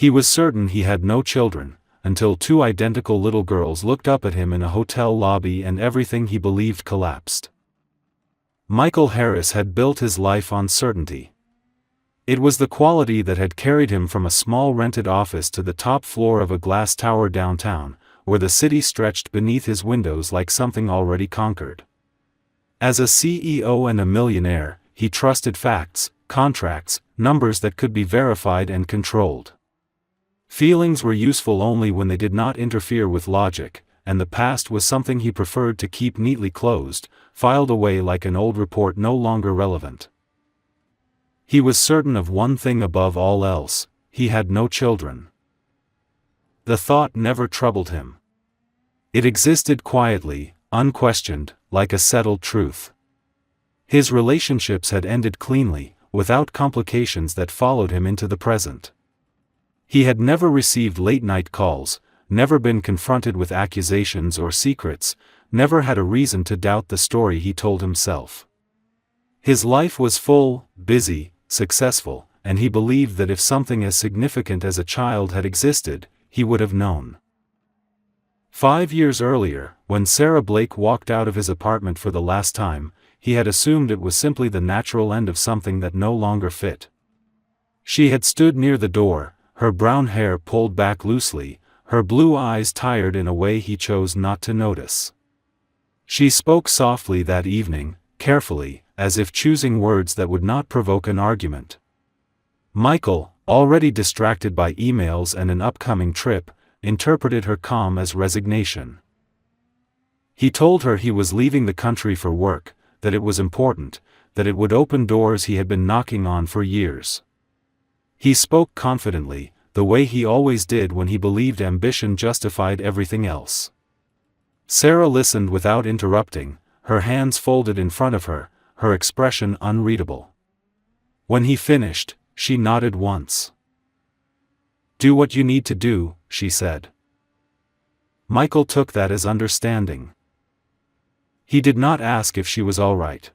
He was certain he had no children, until two identical little girls looked up at him in a hotel lobby and everything he believed collapsed. Michael Harris had built his life on certainty. It was the quality that had carried him from a small rented office to the top floor of a glass tower downtown, where the city stretched beneath his windows like something already conquered. As a CEO and a millionaire, he trusted facts, contracts, numbers that could be verified and controlled. Feelings were useful only when they did not interfere with logic, and the past was something he preferred to keep neatly closed, filed away like an old report no longer relevant. He was certain of one thing above all else: he had no children. The thought never troubled him. It existed quietly, unquestioned, like a settled truth. His relationships had ended cleanly, without complications that followed him into the present. He had never received late-night calls, never been confronted with accusations or secrets, never had a reason to doubt the story he told himself. His life was full, busy, successful, and he believed that if something as significant as a child had existed, he would have known. 5 years earlier, when Sarah Blake walked out of his apartment for the last time, he had assumed it was simply the natural end of something that no longer fit. She had stood near the door, her brown hair pulled back loosely, her blue eyes tired in a way he chose not to notice. She spoke softly that evening, carefully, as if choosing words that would not provoke an argument. Michael, already distracted by emails and an upcoming trip, interpreted her calm as resignation. He told her he was leaving the country for work, that it was important, that it would open doors he had been knocking on for years. He spoke confidently, the way he always did when he believed ambition justified everything else. Sarah listened without interrupting, her hands folded in front of her, her expression unreadable. When he finished, she nodded once. "Do what you need to do," she said. Michael took that as understanding. He did not ask if she was all right.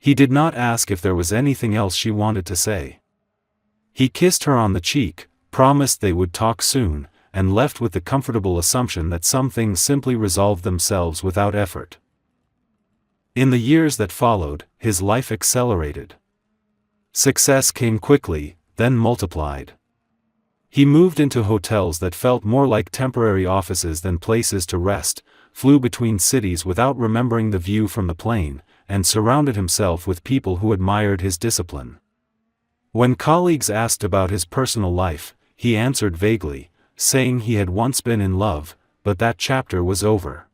He did not ask if there was anything else she wanted to say. He kissed her on the cheek, promised they would talk soon, and left with the comfortable assumption that some things simply resolved themselves without effort. In the years that followed, his life accelerated. Success came quickly, then multiplied. He moved into hotels that felt more like temporary offices than places to rest, flew between cities without remembering the view from the plane, and surrounded himself with people who admired his discipline. When colleagues asked about his personal life, he answered vaguely, saying he had once been in love, but that chapter was over.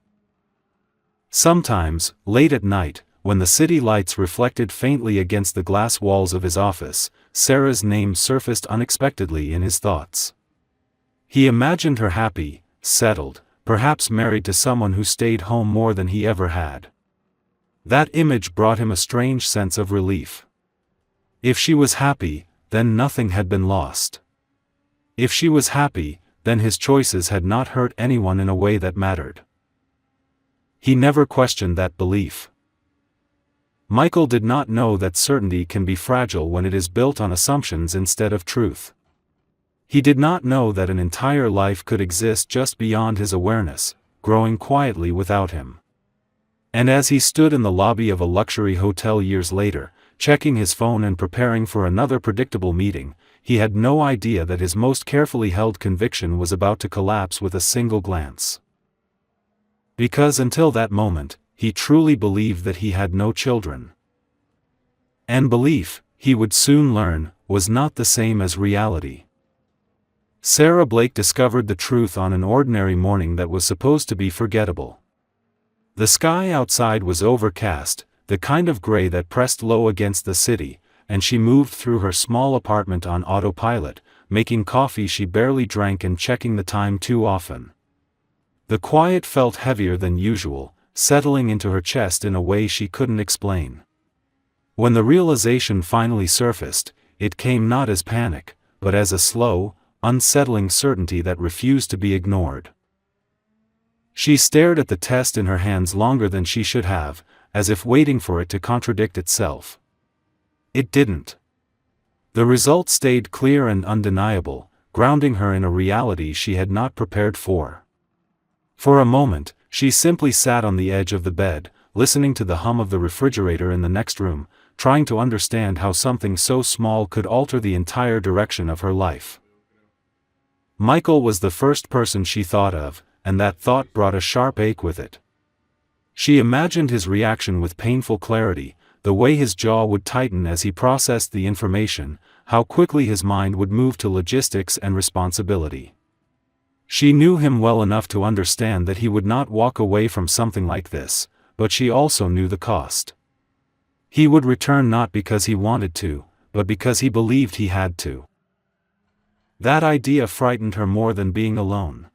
Sometimes, late at night, when the city lights reflected faintly against the glass walls of his office, Sarah's name surfaced unexpectedly in his thoughts. He imagined her happy, settled, perhaps married to someone who stayed home more than he ever had. That image brought him a strange sense of relief. If she was happy, then nothing had been lost. If she was happy, then his choices had not hurt anyone in a way that mattered. He never questioned that belief. Michael did not know that certainty can be fragile when it is built on assumptions instead of truth. He did not know that an entire life could exist just beyond his awareness, growing quietly without him. And as he stood in the lobby of a luxury hotel years later, checking his phone and preparing for another predictable meeting, he had no idea that his most carefully held conviction was about to collapse with a single glance. Because until that moment, he truly believed that he had no children. And belief, he would soon learn, was not the same as reality. Sarah Blake discovered the truth on an ordinary morning that was supposed to be forgettable. The sky outside was overcast, the kind of gray that pressed low against the city, and she moved through her small apartment on autopilot, making coffee she barely drank and checking the time too often. The quiet felt heavier than usual, settling into her chest in a way she couldn't explain. When the realization finally surfaced, it came not as panic, but as a slow, unsettling certainty that refused to be ignored. She stared at the test in her hands longer than she should have, as if waiting for it to contradict itself. It didn't. The result stayed clear and undeniable, grounding her in a reality she had not prepared for. For a moment, she simply sat on the edge of the bed, listening to the hum of the refrigerator in the next room, trying to understand how something so small could alter the entire direction of her life. Michael was the first person she thought of, and that thought brought a sharp ache with it. She imagined his reaction with painful clarity, the way his jaw would tighten as he processed the information, how quickly his mind would move to logistics and responsibility. She knew him well enough to understand that he would not walk away from something like this, but she also knew the cost. He would return not because he wanted to, but because he believed he had to. That idea frightened her more than being alone.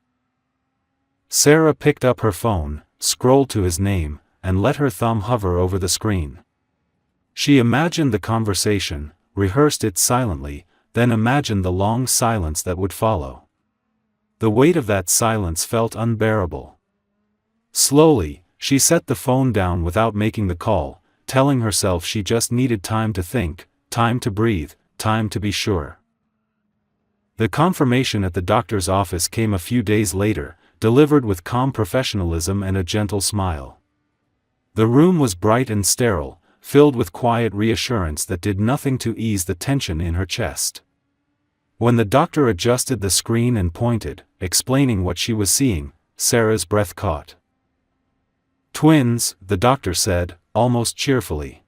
Sarah picked up her phone, scrolled to his name, and let her thumb hover over the screen. She imagined the conversation, rehearsed it silently, then imagined the long silence that would follow. The weight of that silence felt unbearable. Slowly, she set the phone down without making the call, telling herself she just needed time to think, time to breathe, time to be sure. The confirmation at the doctor's office came a few days later, delivered with calm professionalism and a gentle smile. The room was bright and sterile, filled with quiet reassurance that did nothing to ease the tension in her chest. When the doctor adjusted the screen and pointed, explaining what she was seeing, Sarah's breath caught. "Twins," the doctor said, almost cheerfully.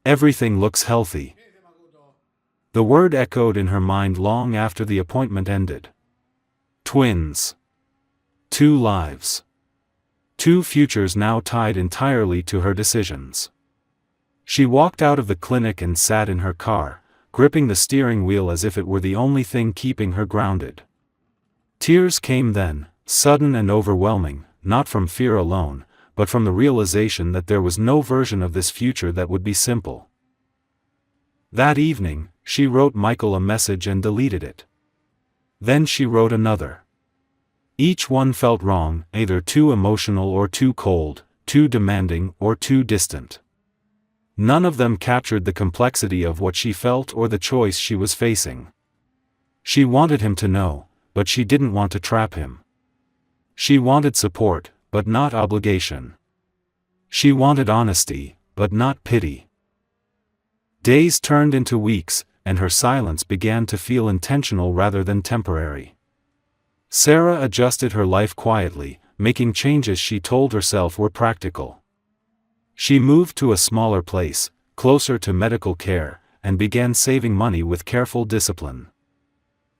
"Everything looks healthy." The word echoed in her mind long after the appointment ended. Twins. 2 lives. 2 futures now tied entirely to her decisions. She walked out of the clinic and sat in her car, gripping the steering wheel as if it were the only thing keeping her grounded. Tears came then, sudden and overwhelming, not from fear alone, but from the realization that there was no version of this future that would be simple. That evening, she wrote Michael a message and deleted it. Then she wrote another. Each one felt wrong, either too emotional or too cold, too demanding or too distant. None of them captured the complexity of what she felt or the choice she was facing. She wanted him to know, but she didn't want to trap him. She wanted support, but not obligation. She wanted honesty, but not pity. Days turned into weeks, and her silence began to feel intentional rather than temporary. Sarah adjusted her life quietly, making changes she told herself were practical. She moved to a smaller place, closer to medical care, and began saving money with careful discipline.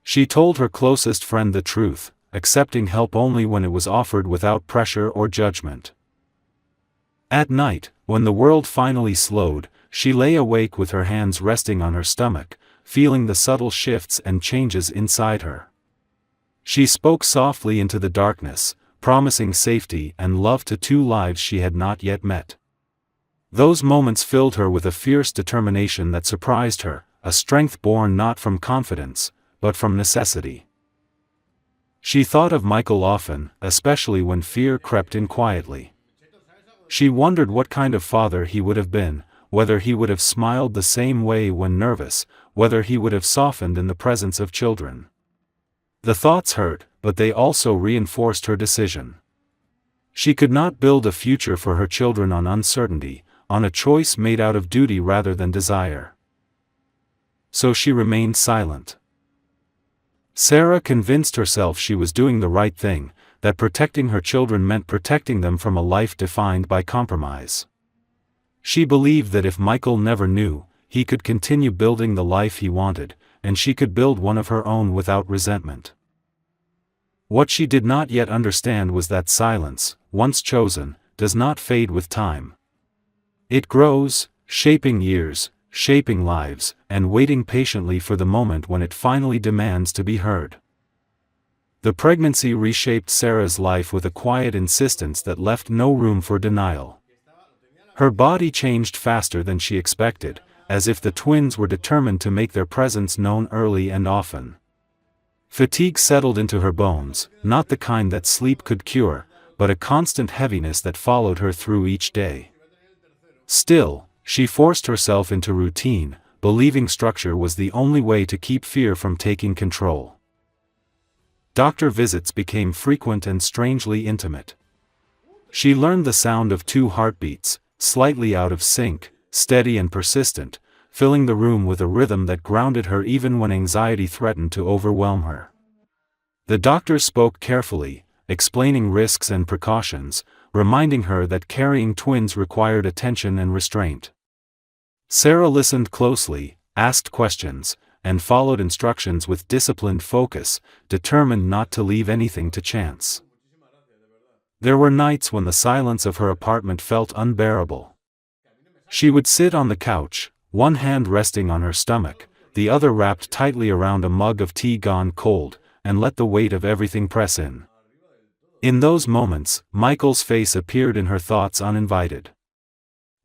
She told her closest friend the truth, accepting help only when it was offered without pressure or judgment. At night, when the world finally slowed, she lay awake with her hands resting on her stomach, feeling the subtle shifts and changes inside her. She spoke softly into the darkness, promising safety and love to 2 lives she had not yet met. Those moments filled her with a fierce determination that surprised her, a strength born not from confidence, but from necessity. She thought of Michael often, especially when fear crept in quietly. She wondered what kind of father he would have been, whether he would have smiled the same way when nervous, whether he would have softened in the presence of children. The thoughts hurt, but they also reinforced her decision. She could not build a future for her children on uncertainty, on a choice made out of duty rather than desire. So she remained silent. Sarah convinced herself she was doing the right thing, that protecting her children meant protecting them from a life defined by compromise. She believed that if Michael never knew, he could continue building the life he wanted, and she could build one of her own without resentment. What she did not yet understand was that silence, once chosen, does not fade with time. It grows, shaping years, shaping lives, and waiting patiently for the moment when it finally demands to be heard. The pregnancy reshaped Sarah's life with a quiet insistence that left no room for denial. Her body changed faster than she expected, as if the twins were determined to make their presence known early and often. Fatigue settled into her bones, not the kind that sleep could cure, but a constant heaviness that followed her through each day. Still, she forced herself into routine, believing structure was the only way to keep fear from taking control. Doctor visits became frequent and strangely intimate. She learned the sound of 2 heartbeats, slightly out of sync, steady and persistent, filling the room with a rhythm that grounded her even when anxiety threatened to overwhelm her. The doctor spoke carefully, explaining risks and precautions, reminding her that carrying twins required attention and restraint. Sarah listened closely, asked questions, and followed instructions with disciplined focus, determined not to leave anything to chance. There were nights when the silence of her apartment felt unbearable. She would sit on the couch, one hand resting on her stomach, the other wrapped tightly around a mug of tea gone cold, and let the weight of everything press in. In those moments, Michael's face appeared in her thoughts uninvited.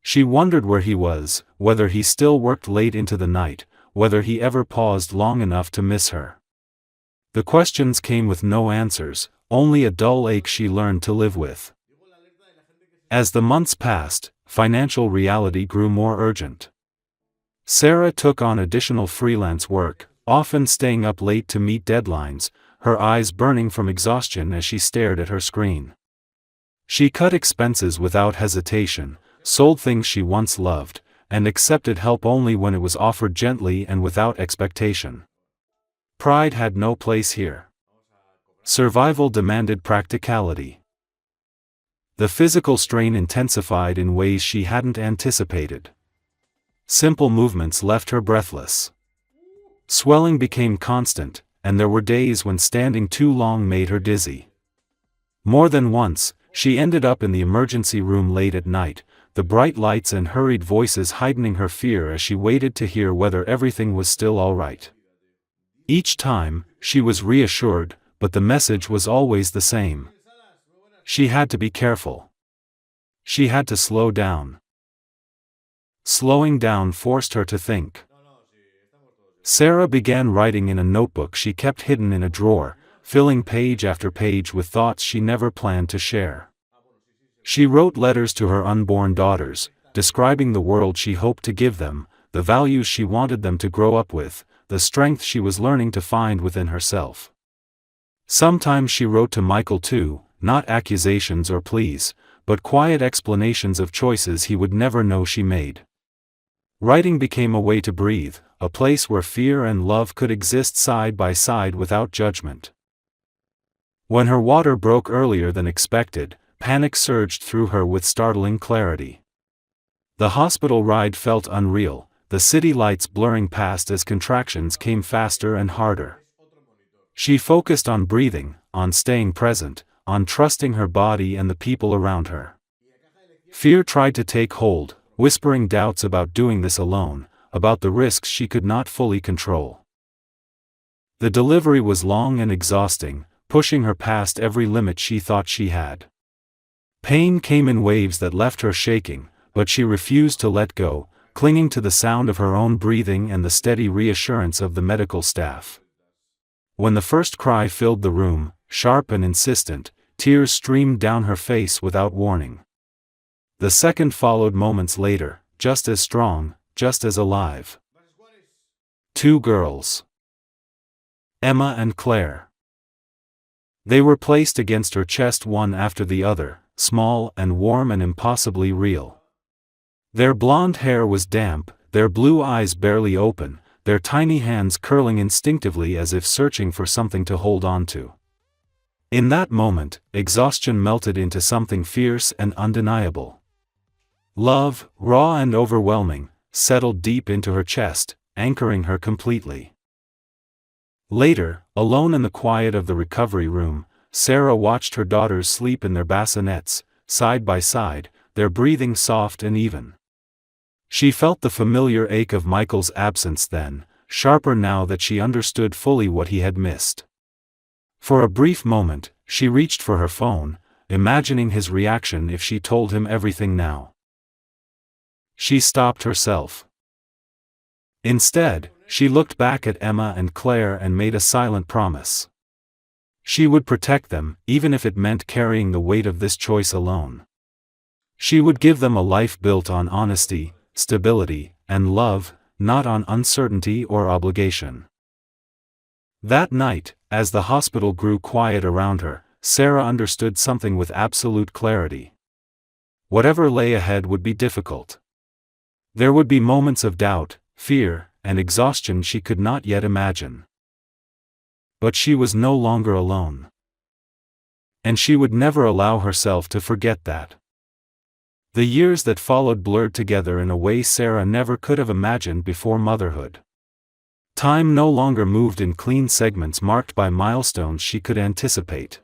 She wondered where he was, whether he still worked late into the night, whether he ever paused long enough to miss her. The questions came with no answers, only a dull ache she learned to live with. As the months passed, financial reality grew more urgent. Sarah took on additional freelance work, often staying up late to meet deadlines, her eyes burning from exhaustion as she stared at her screen. She cut expenses without hesitation, sold things she once loved, and accepted help only when it was offered gently and without expectation. Pride had no place here. Survival demanded practicality. The physical strain intensified in ways she hadn't anticipated. Simple movements left her breathless. Swelling became constant, and there were days when standing too long made her dizzy. More than once, she ended up in the emergency room late at night, the bright lights and hurried voices heightening her fear as she waited to hear whether everything was still all right. Each time, she was reassured, but the message was always the same. She had to be careful. She had to slow down. Slowing down forced her to think. Sarah began writing in a notebook she kept hidden in a drawer, filling page after page with thoughts she never planned to share. She wrote letters to her unborn daughters, describing the world she hoped to give them, the values she wanted them to grow up with, the strength she was learning to find within herself. Sometimes she wrote to Michael too, not accusations or pleas, but quiet explanations of choices he would never know she made. Writing became a way to breathe, a place where fear and love could exist side by side without judgment. When her water broke earlier than expected, panic surged through her with startling clarity. The hospital ride felt unreal, the city lights blurring past as contractions came faster and harder. She focused on breathing, on staying present, on trusting her body and the people around her. Fear tried to take hold, whispering doubts about doing this alone, about the risks she could not fully control. The delivery was long and exhausting, pushing her past every limit she thought she had. Pain came in waves that left her shaking, but she refused to let go, clinging to the sound of her own breathing and the steady reassurance of the medical staff. When the first cry filled the room, sharp and insistent, tears streamed down her face without warning. The second followed moments later, just as strong, just as alive. 2 girls. Emma and Claire. They were placed against her chest one after the other, small and warm and impossibly real. Their blonde hair was damp, their blue eyes barely open, their tiny hands curling instinctively as if searching for something to hold on to. In that moment, exhaustion melted into something fierce and undeniable. Love, raw and overwhelming, settled deep into her chest, anchoring her completely. Later, alone in the quiet of the recovery room, Sarah watched her daughters sleep in their bassinets, side by side, their breathing soft and even. She felt the familiar ache of Michael's absence then, sharper now that she understood fully what he had missed. For a brief moment, she reached for her phone, imagining his reaction if she told him everything now. She stopped herself. Instead, she looked back at Emma and Claire and made a silent promise. She would protect them, even if it meant carrying the weight of this choice alone. She would give them a life built on honesty, stability, and love, not on uncertainty or obligation. That night, as the hospital grew quiet around her, Sarah understood something with absolute clarity. Whatever lay ahead would be difficult. There would be moments of doubt, fear, and exhaustion she could not yet imagine. But she was no longer alone. And she would never allow herself to forget that. The years that followed blurred together in a way Sarah never could have imagined before motherhood. Time no longer moved in clean segments marked by milestones she could anticipate.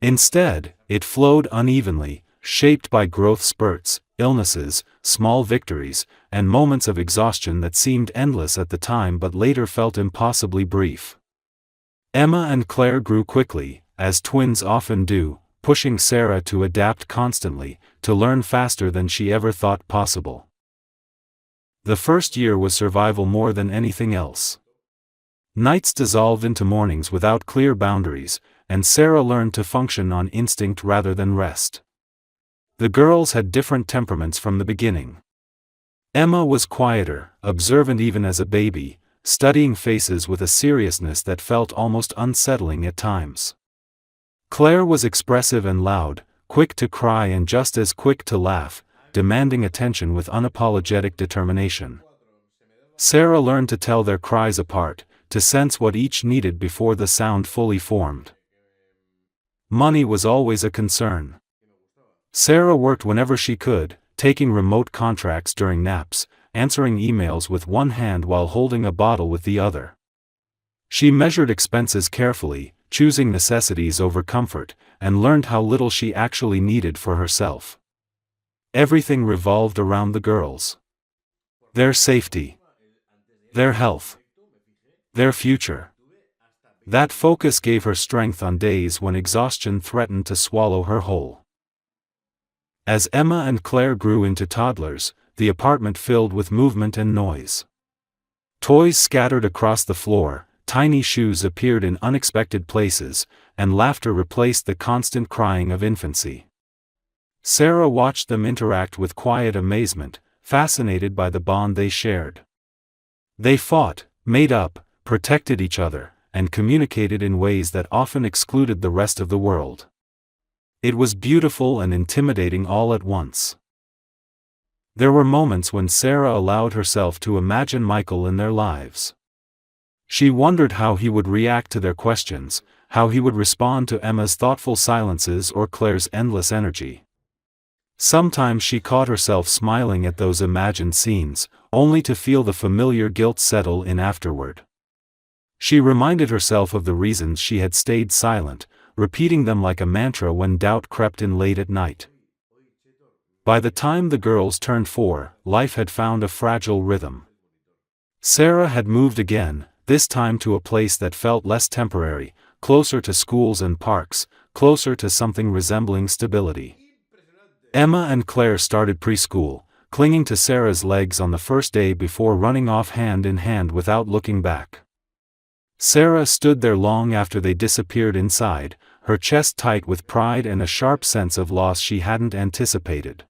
Instead, it flowed unevenly, shaped by growth spurts, illnesses, small victories, and moments of exhaustion that seemed endless at the time but later felt impossibly brief. Emma and Claire grew quickly, as twins often do, pushing Sarah to adapt constantly, to learn faster than she ever thought possible. The first year was survival more than anything else. Nights dissolved into mornings without clear boundaries, and Sarah learned to function on instinct rather than rest. The girls had different temperaments from the beginning. Emma was quieter, observant even as a baby, studying faces with a seriousness that felt almost unsettling at times. Claire was expressive and loud, quick to cry and just as quick to laugh, demanding attention with unapologetic determination. Sarah learned to tell their cries apart, to sense what each needed before the sound fully formed. Money was always a concern. Sarah worked whenever she could, taking remote contracts during naps, answering emails with one hand while holding a bottle with the other. She measured expenses carefully, choosing necessities over comfort, and learned how little she actually needed for herself. Everything revolved around the girls. Their safety. Their health. Their future. That focus gave her strength on days when exhaustion threatened to swallow her whole. As Emma and Claire grew into toddlers, the apartment filled with movement and noise. Toys scattered across the floor, tiny shoes appeared in unexpected places, and laughter replaced the constant crying of infancy. Sarah watched them interact with quiet amazement, fascinated by the bond they shared. They fought, made up, protected each other, and communicated in ways that often excluded the rest of the world. It was beautiful and intimidating all at once. There were moments when Sarah allowed herself to imagine Michael in their lives. She wondered how he would react to their questions, how he would respond to Emma's thoughtful silences or Claire's endless energy. Sometimes she caught herself smiling at those imagined scenes, only to feel the familiar guilt settle in afterward. She reminded herself of the reasons she had stayed silent, repeating them like a mantra when doubt crept in late at night. By the time the girls turned 4, life had found a fragile rhythm. Sarah had moved again, this time to a place that felt less temporary, closer to schools and parks, closer to something resembling stability. Emma and Claire started preschool, clinging to Sarah's legs on the first day before running off hand in hand without looking back. Sarah stood there long after they disappeared inside, her chest tight with pride and a sharp sense of loss she hadn't anticipated.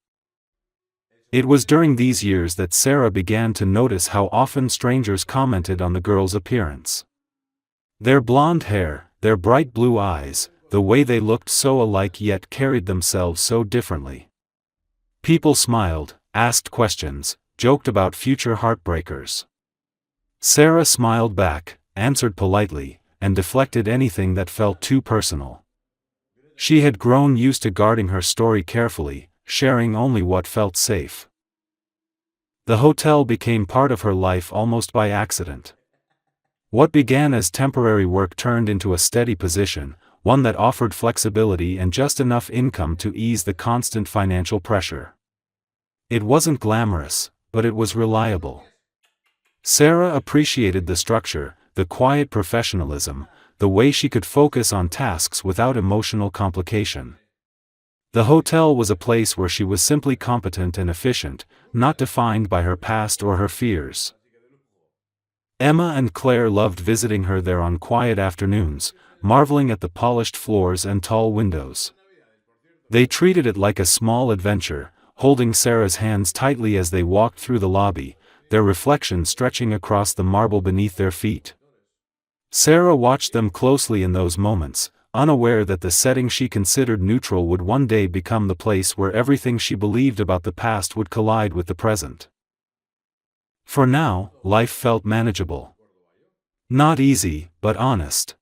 It was during these years that Sarah began to notice how often strangers commented on the girls' appearance. Their blonde hair, their bright blue eyes, the way they looked so alike yet carried themselves so differently. People smiled, asked questions, joked about future heartbreakers. Sarah smiled back, answered politely, and deflected anything that felt too personal. She had grown used to guarding her story carefully, sharing only what felt safe. The hotel became part of her life almost by accident. What began as temporary work turned into a steady position, one that offered flexibility and just enough income to ease the constant financial pressure. It wasn't glamorous, but it was reliable. Sarah appreciated the structure, the quiet professionalism, the way she could focus on tasks without emotional complication. The hotel was a place where she was simply competent and efficient, not defined by her past or her fears. Emma and Claire loved visiting her there on quiet afternoons, marveling at the polished floors and tall windows. They treated it like a small adventure, holding Sarah's hands tightly as they walked through the lobby, their reflection stretching across the marble beneath their feet. Sarah watched them closely in those moments, unaware that the setting she considered neutral would one day become the place where everything she believed about the past would collide with the present. For now, life felt manageable. Not easy, but honest.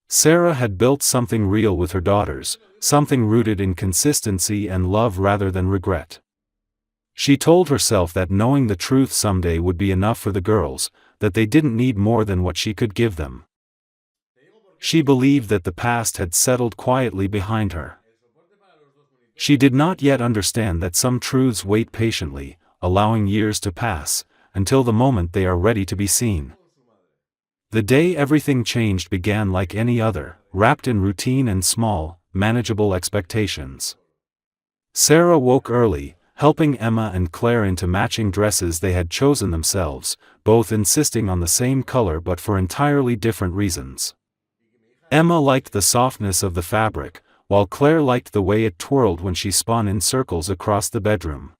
Sarah had built something real with her daughters, something rooted in consistency and love rather than regret. She told herself that knowing the truth someday would be enough for the girls, that they didn't need more than what she could give them. She believed that the past had settled quietly behind her. She did not yet understand that some truths wait patiently, allowing years to pass, until the moment they are ready to be seen. The day everything changed began like any other, wrapped in routine and small, manageable expectations. Sarah woke early, helping Emma and Claire into matching dresses they had chosen themselves, both insisting on the same color but for entirely different reasons. Emma liked the softness of the fabric, while Claire liked the way it twirled when she spun in circles across the bedroom.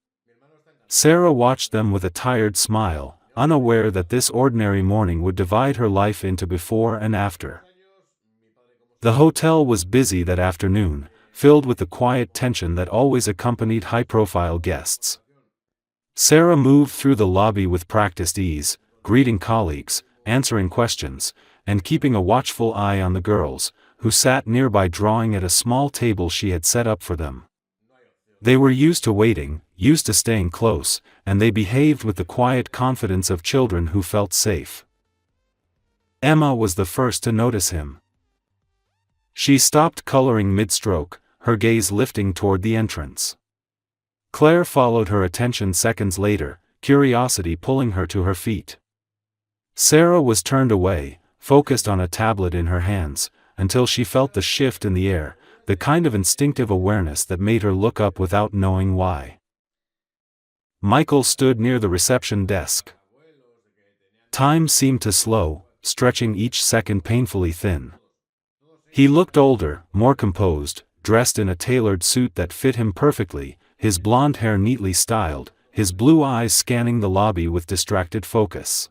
Sarah watched them with a tired smile, unaware that this ordinary morning would divide her life into before and after. The hotel was busy that afternoon, filled with the quiet tension that always accompanied high-profile guests. Sarah moved through the lobby with practiced ease, greeting colleagues, answering questions, and keeping a watchful eye on the girls, who sat nearby drawing at a small table she had set up for them. They were used to waiting, used to staying close, and they behaved with the quiet confidence of children who felt safe. Emma was the first to notice him. She stopped coloring mid-stroke, her gaze lifting toward the entrance. Claire followed her attention seconds later, curiosity pulling her to her feet. Sarah was turned away, focused on a tablet in her hands, until she felt the shift in the air, the kind of instinctive awareness that made her look up without knowing why. Michael stood near the reception desk. Time seemed to slow, stretching each second painfully thin. He looked older, more composed, dressed in a tailored suit that fit him perfectly, his blonde hair neatly styled, his blue eyes scanning the lobby with distracted focus.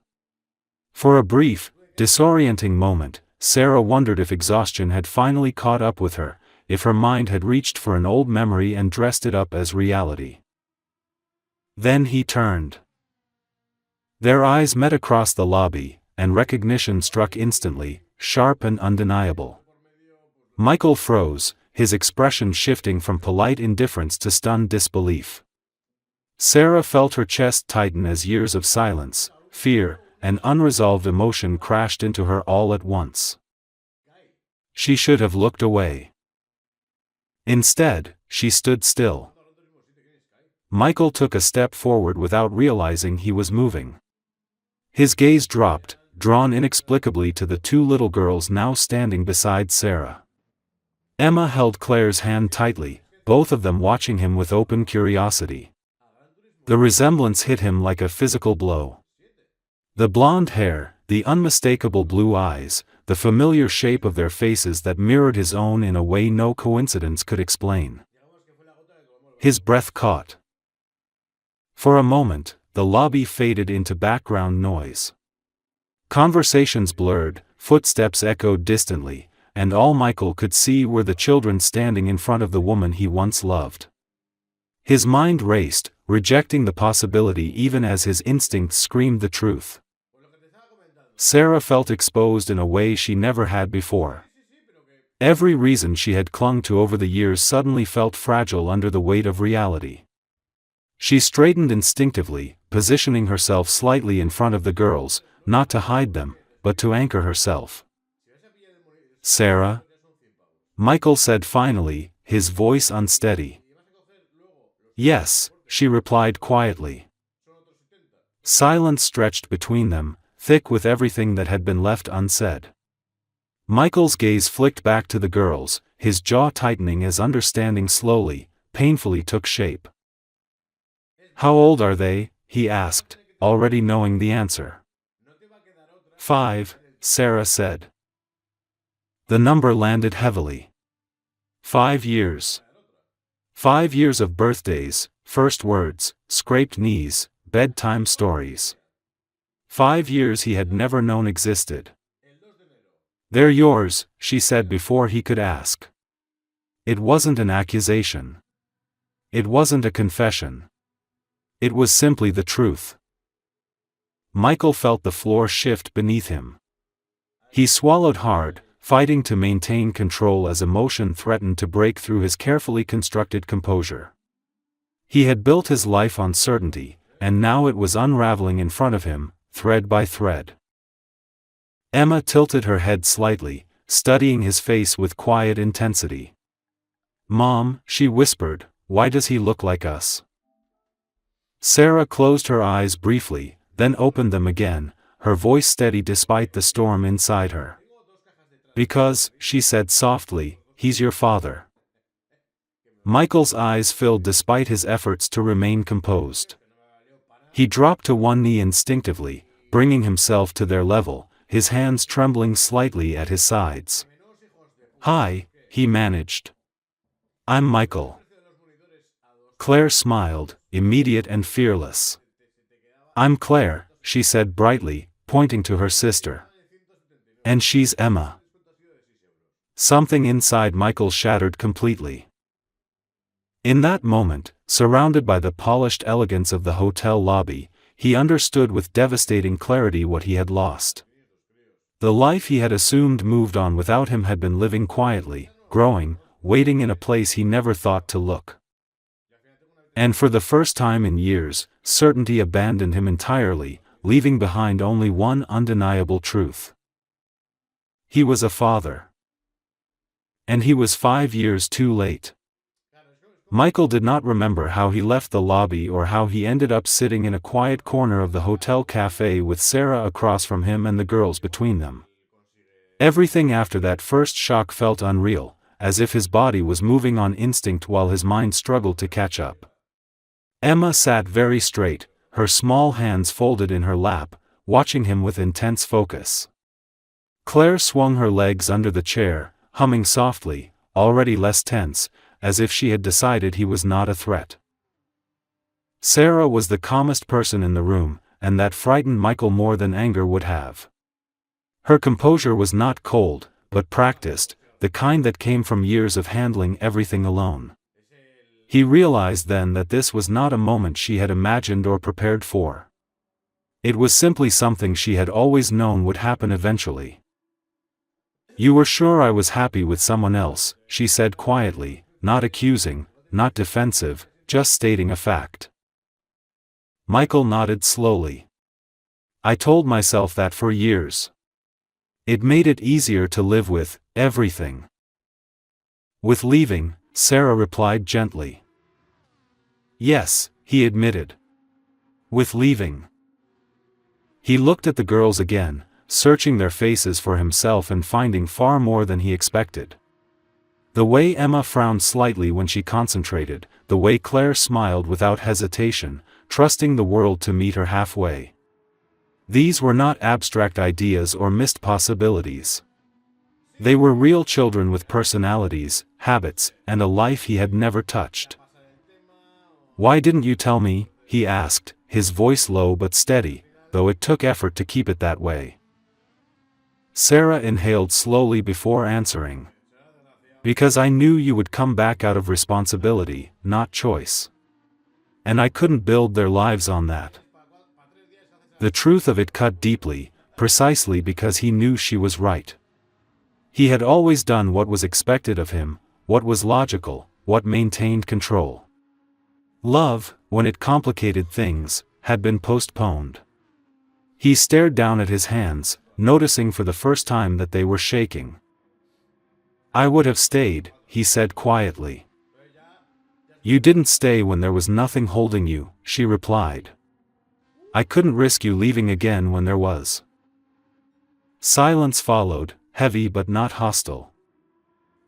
For a brief, disorienting moment, Sarah wondered if exhaustion had finally caught up with her, if her mind had reached for an old memory and dressed it up as reality. Then he turned. Their eyes met across the lobby, and recognition struck instantly, sharp and undeniable. Michael froze, his expression shifting from polite indifference to stunned disbelief. Sarah felt her chest tighten as years of silence, fear, and unresolved emotion crashed into her all at once. She should have looked away. Instead, she stood still. Michael took a step forward without realizing he was moving. His gaze dropped, drawn inexplicably to the two little girls now standing beside Sarah. Emma held Claire's hand tightly, both of them watching him with open curiosity. The resemblance hit him like a physical blow. The blonde hair, the unmistakable blue eyes, the familiar shape of their faces that mirrored his own in a way no coincidence could explain. His breath caught. For a moment, the lobby faded into background noise. Conversations blurred, footsteps echoed distantly, and all Michael could see were the children standing in front of the woman he once loved. His mind raced, rejecting the possibility even as his instincts screamed the truth. Sarah felt exposed in a way she never had before. Every reason she had clung to over the years suddenly felt fragile under the weight of reality. She straightened instinctively, positioning herself slightly in front of the girls, not to hide them, but to anchor herself. "Sarah?" Michael said finally, his voice unsteady. "Yes," she replied quietly. Silence stretched between them, thick with everything that had been left unsaid. Michael's gaze flicked back to the girls, his jaw tightening as understanding slowly, painfully took shape. "How old are they?" he asked, already knowing the answer. 5, Sarah said. The number landed heavily. 5 years. 5 years of birthdays, first words, scraped knees, bedtime stories. 5 years he had never known existed. "They're yours," she said before he could ask. It wasn't an accusation. It wasn't a confession. It was simply the truth. Michael felt the floor shift beneath him. He swallowed hard, fighting to maintain control as emotion threatened to break through his carefully constructed composure. He had built his life on certainty, and now it was unraveling in front of him, thread by thread. Emma tilted her head slightly, studying his face with quiet intensity. "Mom," she whispered, "why does he look like us?" Sarah closed her eyes briefly, then opened them again, her voice steady despite the storm inside her. "Because," she said softly, "he's your father." Michael's eyes filled despite his efforts to remain composed. He dropped to one knee instinctively, bringing himself to their level, his hands trembling slightly at his sides. "Hi," he managed. "I'm Michael." Claire smiled, immediate and fearless. "I'm Claire," she said brightly, pointing to her sister. "And she's Emma." Something inside Michael shattered completely. In that moment, surrounded by the polished elegance of the hotel lobby, he understood with devastating clarity what he had lost. The life he had assumed moved on without him had been living quietly, growing, waiting in a place he never thought to look. And for the first time in years, certainty abandoned him entirely, leaving behind only one undeniable truth. He was a father. And he was 5 years too late. Michael did not remember how he left the lobby or how he ended up sitting in a quiet corner of the hotel cafe with Sarah across from him and the girls between them. Everything after that first shock felt unreal, as if his body was moving on instinct while his mind struggled to catch up. Emma sat very straight, her small hands folded in her lap, watching him with intense focus. Claire swung her legs under the chair, humming softly, already less tense, as if she had decided he was not a threat. Sarah was the calmest person in the room, and that frightened Michael more than anger would have. Her composure was not cold, but practiced, the kind that came from years of handling everything alone. He realized then that this was not a moment she had imagined or prepared for. It was simply something she had always known would happen eventually. "You were sure I was happy with someone else," she said quietly, not accusing, not defensive, just stating a fact. Michael nodded slowly. "I told myself that for years. It made it easier to live with everything." "With leaving," Sarah replied gently. "Yes," he admitted. "With leaving." He looked at the girls again, searching their faces for himself and finding far more than he expected. The way Emma frowned slightly when she concentrated, the way Claire smiled without hesitation, trusting the world to meet her halfway. These were not abstract ideas or missed possibilities. They were real children with personalities, habits, and a life he had never touched. "Why didn't you tell me?" he asked, his voice low but steady, though it took effort to keep it that way. Sarah inhaled slowly before answering. "Because I knew you would come back out of responsibility, not choice. And I couldn't build their lives on that." The truth of it cut deeply, precisely because he knew she was right. He had always done what was expected of him, what was logical, what maintained control. Love, when it complicated things, had been postponed. He stared down at his hands, noticing for the first time that they were shaking. "I would have stayed," he said quietly. "You didn't stay when there was nothing holding you," she replied. "I couldn't risk you leaving again when there was." Silence followed, heavy but not hostile.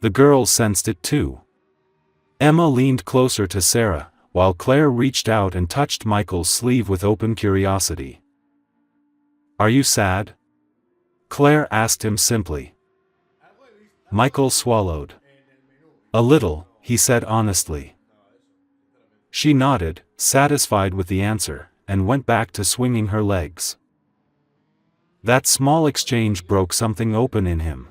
The girls sensed it too. Emma leaned closer to Sarah, while Claire reached out and touched Michael's sleeve with open curiosity. "Are you sad?" Claire asked him simply. Michael swallowed. "A little," he said honestly. She nodded, satisfied with the answer, and went back to swinging her legs. That small exchange broke something open in him.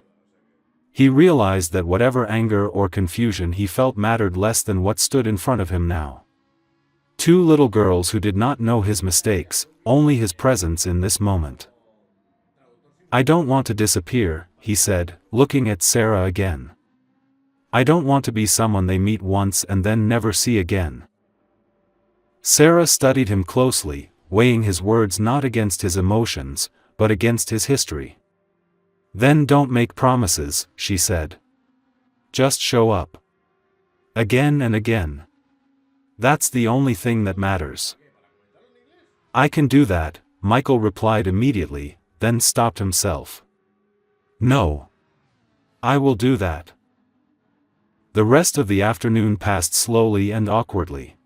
He realized that whatever anger or confusion he felt mattered less than what stood in front of him now. Two little girls who did not know his mistakes, only his presence in this moment. "I don't want to disappear," he said, looking at Sarah again. "I don't want to be someone they meet once and then never see again." Sarah studied him closely, weighing his words not against his emotions, but against his history. "Then don't make promises," she said. "Just show up. Again and again. That's the only thing that matters." "I can do that," Michael replied immediately, then stopped himself. "No. I will do that." The rest of the afternoon passed slowly and awkwardly.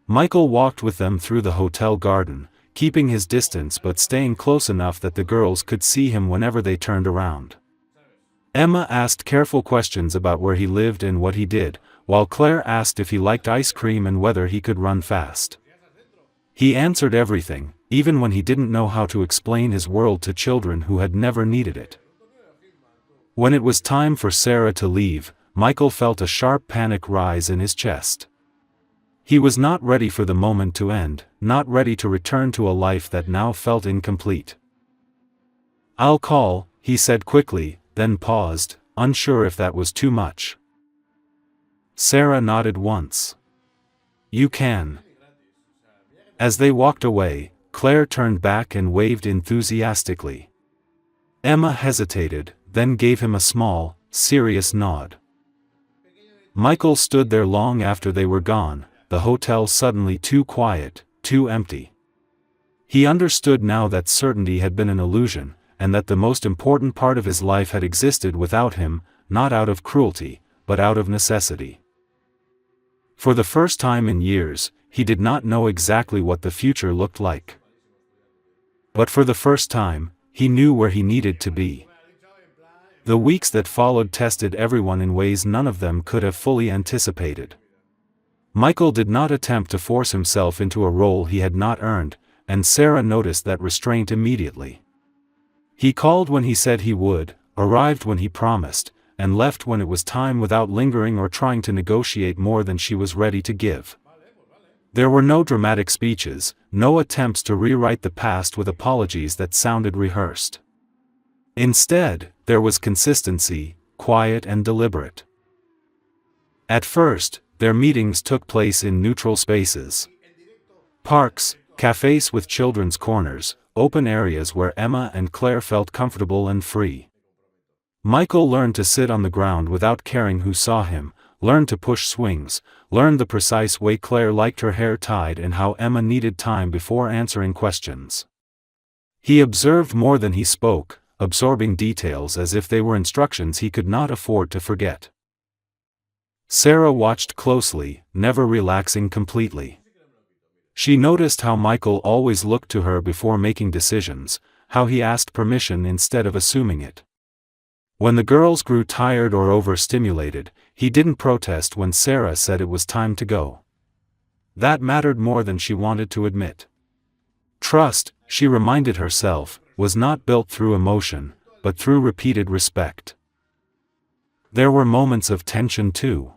Michael walked with them through the hotel garden, keeping his distance but staying close enough that the girls could see him whenever they turned around. Emma asked careful questions about where he lived and what he did, while Claire asked if he liked ice cream and whether he could run fast. He answered everything, even when he didn't know how to explain his world to children who had never needed it. When it was time for Sarah to leave, Michael felt a sharp panic rise in his chest. He was not ready for the moment to end, not ready to return to a life that now felt incomplete. "I'll call," he said quickly, then paused, unsure if that was too much. Sarah nodded once. "You can." As they walked away, Claire turned back and waved enthusiastically. Emma hesitated, then gave him a small, serious nod. Michael stood there long after they were gone, the hotel suddenly too quiet, too empty. He understood now that certainty had been an illusion, and that the most important part of his life had existed without him, not out of cruelty, but out of necessity. For the first time in years, he did not know exactly what the future looked like. But for the first time, he knew where he needed to be. The weeks that followed tested everyone in ways none of them could have fully anticipated. Michael did not attempt to force himself into a role he had not earned, and Sarah noticed that restraint immediately. He called when he said he would, arrived when he promised, and left when it was time without lingering or trying to negotiate more than she was ready to give. There were no dramatic speeches, no attempts to rewrite the past with apologies that sounded rehearsed. Instead, there was consistency, quiet and deliberate. At first, their meetings took place in neutral spaces. Parks, cafes with children's corners, open areas where Emma and Claire felt comfortable and free. Michael learned to sit on the ground without caring who saw him, learned to push swings, learned the precise way Claire liked her hair tied and how Emma needed time before answering questions. He observed more than he spoke, absorbing details as if they were instructions he could not afford to forget. Sarah watched closely, never relaxing completely. She noticed how Michael always looked to her before making decisions, how he asked permission instead of assuming it. When the girls grew tired or overstimulated, he didn't protest when Sarah said it was time to go. That mattered more than she wanted to admit. Trust, she reminded herself, was not built through emotion, but through repeated respect. There were moments of tension too.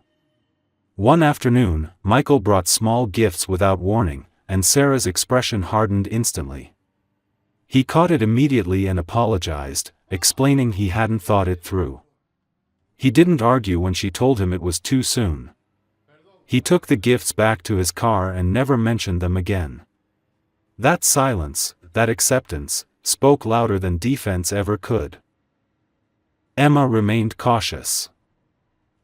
One afternoon, Michael brought small gifts without warning, and Sarah's expression hardened instantly. He caught it immediately and apologized, explaining he hadn't thought it through. He didn't argue when she told him it was too soon. He took the gifts back to his car and never mentioned them again. That silence, that acceptance, spoke louder than defense ever could. Emma remained cautious.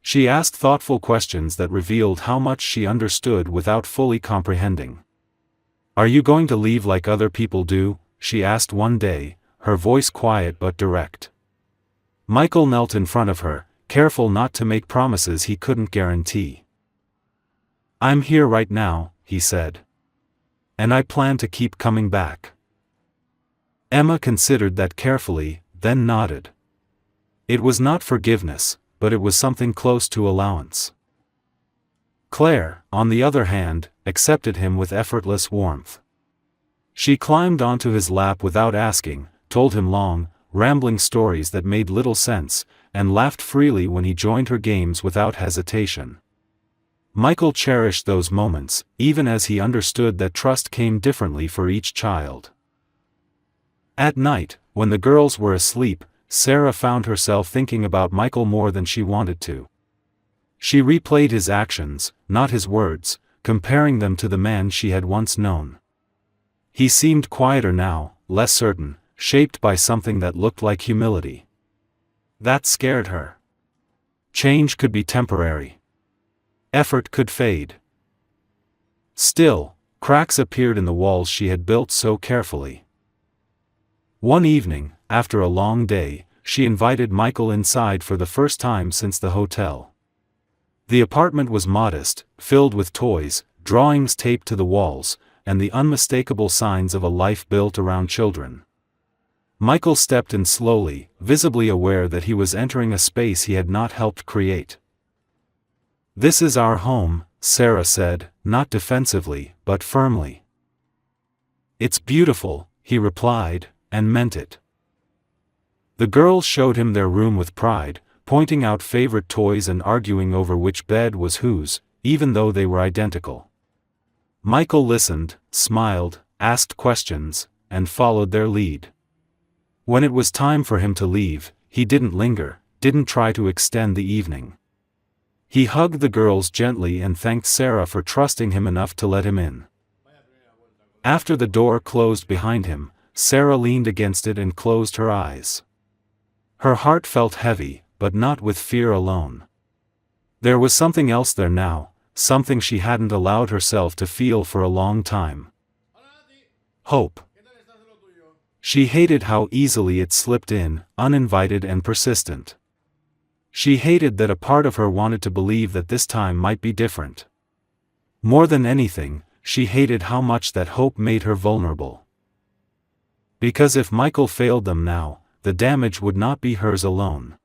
She asked thoughtful questions that revealed how much she understood without fully comprehending. "Are you going to leave like other people do?" she asked one day, her voice quiet but direct. Michael knelt in front of her, careful not to make promises he couldn't guarantee. "I'm here right now," he said. "And I plan to keep coming back." Emma considered that carefully, then nodded. It was not forgiveness, but it was something close to allowance. Claire, on the other hand, accepted him with effortless warmth. She climbed onto his lap without asking, told him long, rambling stories that made little sense, and laughed freely when he joined her games without hesitation. Michael cherished those moments, even as he understood that trust came differently for each child. At night, when the girls were asleep, Sarah found herself thinking about Michael more than she wanted to. She replayed his actions, not his words, comparing them to the man she had once known. He seemed quieter now, less certain, shaped by something that looked like humility. That scared her. Change could be temporary. Effort could fade. Still, cracks appeared in the walls she had built so carefully. One evening, after a long day, she invited Michael inside for the first time since the hotel. The apartment was modest, filled with toys, drawings taped to the walls, and the unmistakable signs of a life built around children. Michael stepped in slowly, visibly aware that he was entering a space he had not helped create. "This is our home," Sarah said, not defensively, but firmly. "It's beautiful," he replied, and meant it. The girls showed him their room with pride, pointing out favorite toys and arguing over which bed was whose, even though they were identical. Michael listened, smiled, asked questions, and followed their lead. When it was time for him to leave, he didn't linger, didn't try to extend the evening. He hugged the girls gently and thanked Sarah for trusting him enough to let him in. After the door closed behind him, Sarah leaned against it and closed her eyes. Her heart felt heavy, but not with fear alone. There was something else there now, something she hadn't allowed herself to feel for a long time. Hope. She hated how easily it slipped in, uninvited and persistent. She hated that a part of her wanted to believe that this time might be different. More than anything, she hated how much that hope made her vulnerable. Because if Michael failed them now, the damage would not be hers alone.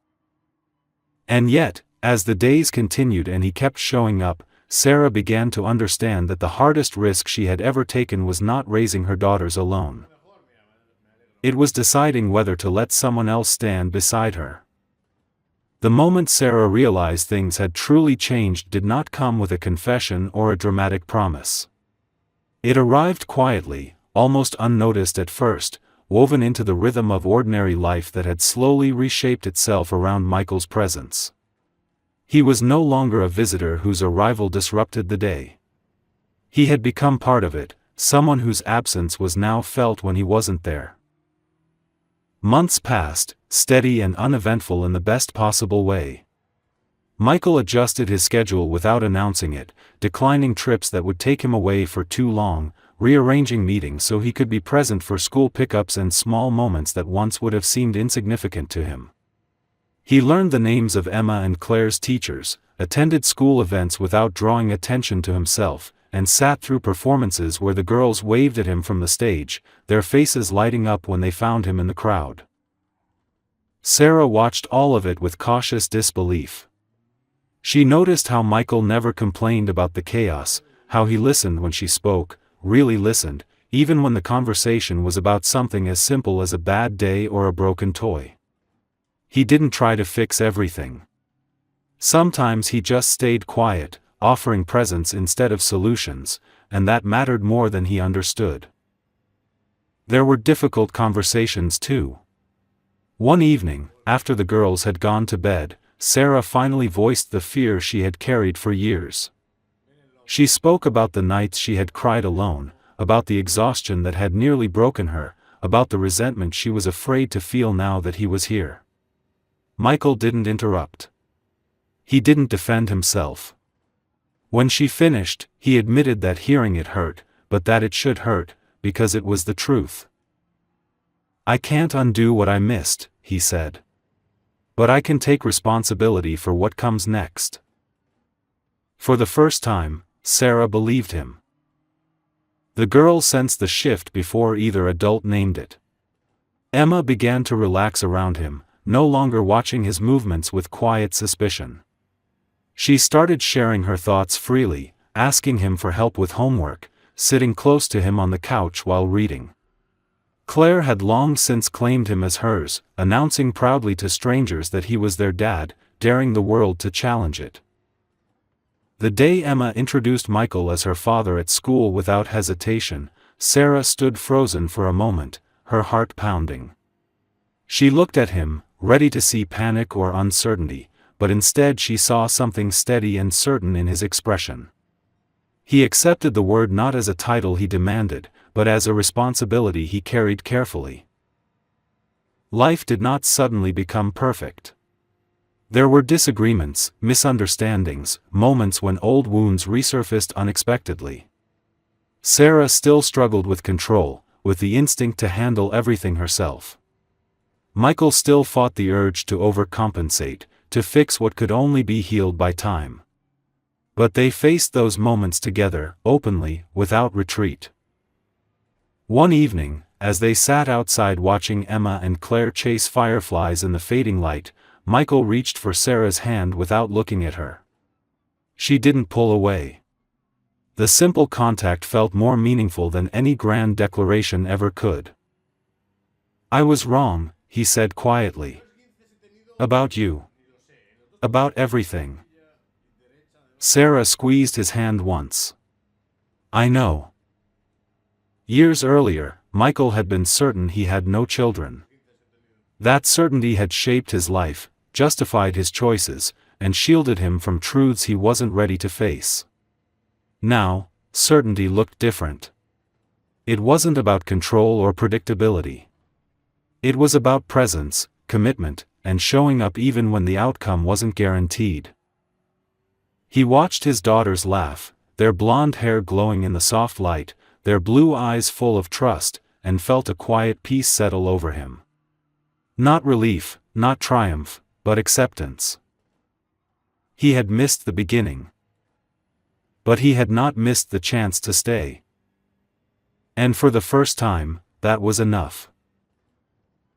And yet, as the days continued and he kept showing up, Sarah began to understand that the hardest risk she had ever taken was not raising her daughters alone. It was deciding whether to let someone else stand beside her. The moment Sarah realized things had truly changed did not come with a confession or a dramatic promise. It arrived quietly, almost unnoticed at first, woven into the rhythm of ordinary life that had slowly reshaped itself around Michael's presence. He was no longer a visitor whose arrival disrupted the day. He had become part of it, someone whose absence was now felt when he wasn't there. Months passed, steady and uneventful in the best possible way. Michael adjusted his schedule without announcing it, declining trips that would take him away for too long, rearranging meetings so he could be present for school pickups and small moments that once would have seemed insignificant to him. He learned the names of Emma and Claire's teachers, attended school events without drawing attention to himself, and sat through performances where the girls waved at him from the stage, their faces lighting up when they found him in the crowd. Sarah watched all of it with cautious disbelief. She noticed how Michael never complained about the chaos, how he listened when she spoke, really listened, even when the conversation was about something as simple as a bad day or a broken toy. He didn't try to fix everything. Sometimes he just stayed quiet, offering presence instead of solutions, and that mattered more than he understood. There were difficult conversations too. One evening, after the girls had gone to bed, Sarah finally voiced the fear she had carried for years. She spoke about the nights she had cried alone, about the exhaustion that had nearly broken her, about the resentment she was afraid to feel now that he was here. Michael didn't interrupt. He didn't defend himself. When she finished, he admitted that hearing it hurt, but that it should hurt, because it was the truth. "I can't undo what I missed," he said. "But I can take responsibility for what comes next." For the first time, Sarah believed him. The girl sensed the shift before either adult named it. Emma began to relax around him, no longer watching his movements with quiet suspicion. She started sharing her thoughts freely, asking him for help with homework, sitting close to him on the couch while reading. Claire had long since claimed him as hers, announcing proudly to strangers that he was their dad, daring the world to challenge it. The day Emma introduced Michael as her father at school without hesitation, Sarah stood frozen for a moment, her heart pounding. She looked at him, ready to see panic or uncertainty, but instead she saw something steady and certain in his expression. He accepted the word not as a title he demanded, but as a responsibility he carried carefully. Life did not suddenly become perfect. There were disagreements, misunderstandings, moments when old wounds resurfaced unexpectedly. Sarah still struggled with control, with the instinct to handle everything herself. Michael still fought the urge to overcompensate, to fix what could only be healed by time. But they faced those moments together, openly, without retreat. One evening, as they sat outside watching Emma and Claire chase fireflies in the fading light, Michael reached for Sarah's hand without looking at her. She didn't pull away. The simple contact felt more meaningful than any grand declaration ever could. "I was wrong," he said quietly. "About you. About everything." Sarah squeezed his hand once. "I know." Years earlier, Michael had been certain he had no children. That certainty had shaped his life, justified his choices, and shielded him from truths he wasn't ready to face. Now, certainty looked different. It wasn't about control or predictability. It was about presence, commitment, and showing up even when the outcome wasn't guaranteed. He watched his daughters laugh, their blonde hair glowing in the soft light, their blue eyes full of trust, and felt a quiet peace settle over him. Not relief, not triumph, but acceptance. He had missed the beginning. But he had not missed the chance to stay. And for the first time, that was enough.